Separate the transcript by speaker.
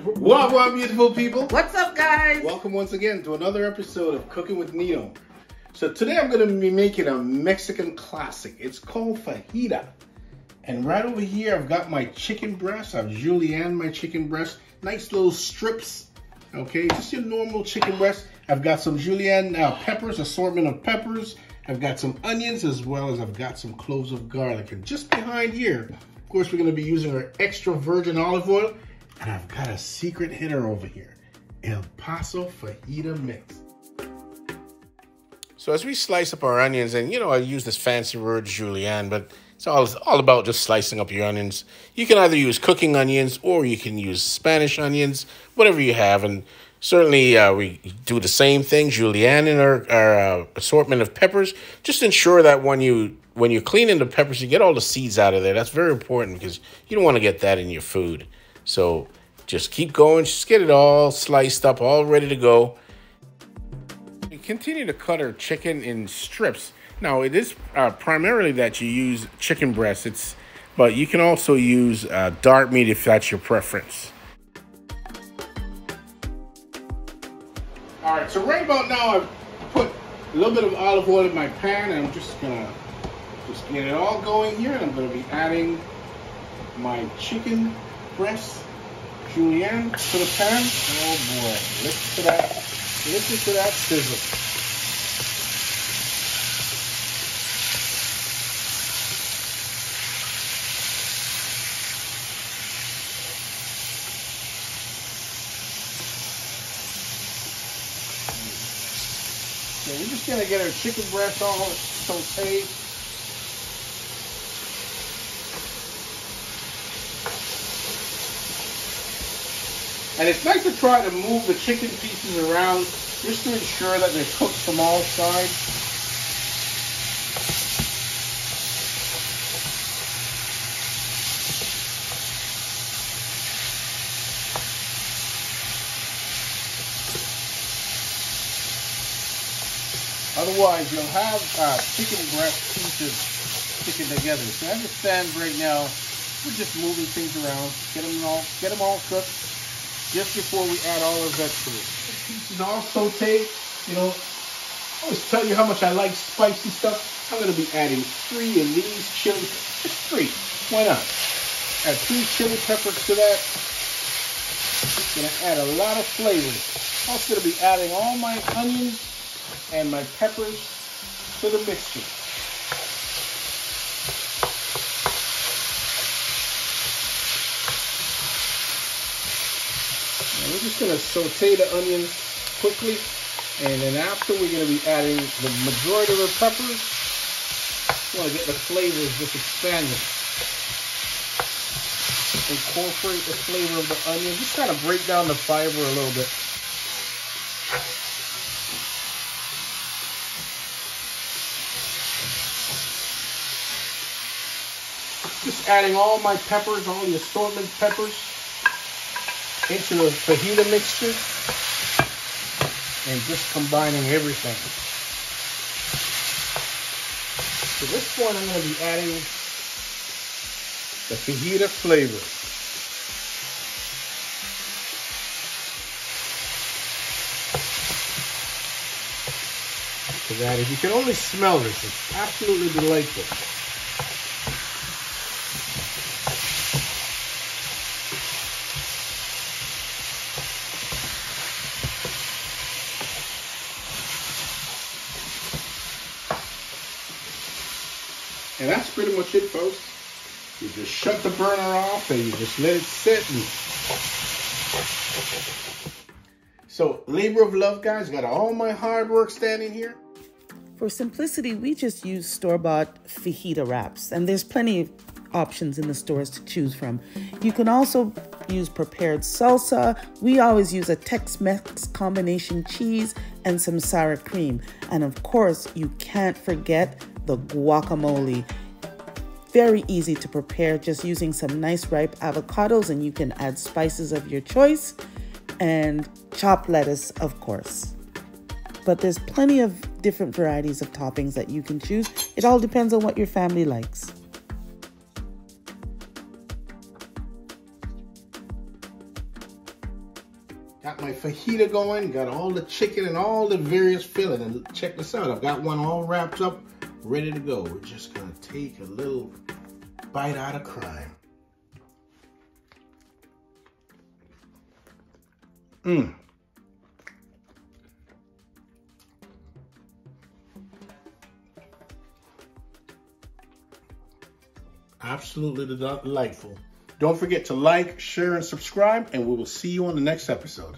Speaker 1: What, beautiful people?
Speaker 2: What's up, guys?
Speaker 1: Welcome once again to another episode of Cooking with Nino. So today I'm going to be making a Mexican classic. It's called fajita. And right over here I've got my chicken breast. I've julienne my chicken breast. Nice little strips. Okay, just your normal chicken breast. I've got some julienne peppers, assortment of peppers. I've got some onions as well as I've got some cloves of garlic. And just behind here, of course, we're going to be using our extra virgin olive oil. And I've got a secret hitter over here, El Paso Fajita Mix. So as we slice up our onions, and I use this fancy word julienne, but it's all about just slicing up your onions. You can either use cooking onions or you can use Spanish onions, whatever you have. And certainly we do the same thing, julienne in our assortment of peppers. Just ensure that when you're cleaning the peppers, you get all the seeds out of there. That's very important because you don't want to get that in your food. So just keep going, just get it all sliced up, all ready to go. We continue to cut our chicken in strips. Now, it is primarily that you use chicken breast, but you can also use dark meat if that's your preference. All right, so right about now, I've put a little bit of olive oil in my pan, and I'm just gonna get it all going here, and I'm gonna be adding my chicken breast julienne to the pan. Oh boy, listen to that sizzle. So we're just gonna get our chicken breast all sauteed. And it's nice to try to move the chicken pieces around just to ensure that they're cooked from all sides. Otherwise, you'll have chicken breast pieces sticking together. So I understand right now we're just moving things around, get them all cooked. Just before we add all our vegetables. The pieces all sauteed. I always tell you how much I like spicy stuff. I'm going to be adding 3 of these chili, just 3. Why not? Add 3 chili peppers to that. Going to add a lot of flavor. Also going to be adding all my onions and my peppers to the mixture. We're just going to saute the onions quickly, and then after we're going to be adding the majority of the peppers. We want to get the flavors just expanded. Incorporate the flavor of the onion, just kind of break down the fiber a little bit. Just adding all my peppers, all the assortment peppers into the fajita mixture and just combining everything. So this point I'm going to be adding the fajita flavor. So that if you can only smell this, it's absolutely delightful. And that's pretty much it, folks. You just shut the burner off and you just let it sit. So, labor of love, guys. Got all my hard work standing here.
Speaker 2: For simplicity, we just use store-bought fajita wraps, and there's plenty of options in the stores to choose from. You can also use prepared salsa. We always use a Tex-Mex combination cheese and some sour cream. And of course, you can't forget the guacamole. Very easy to prepare, just using some nice ripe avocados, and you can add spices of your choice and chopped lettuce, of course. But there's plenty of different varieties of toppings that you can choose. It all depends on what your family likes.
Speaker 1: my fajita going, got all the chicken and all the various filling. And check this out, I've got one all wrapped up, ready to go. We're just gonna take a little bite out of crime. Absolutely delightful. Don't forget to like, share, and subscribe, and we will see you on the next episode.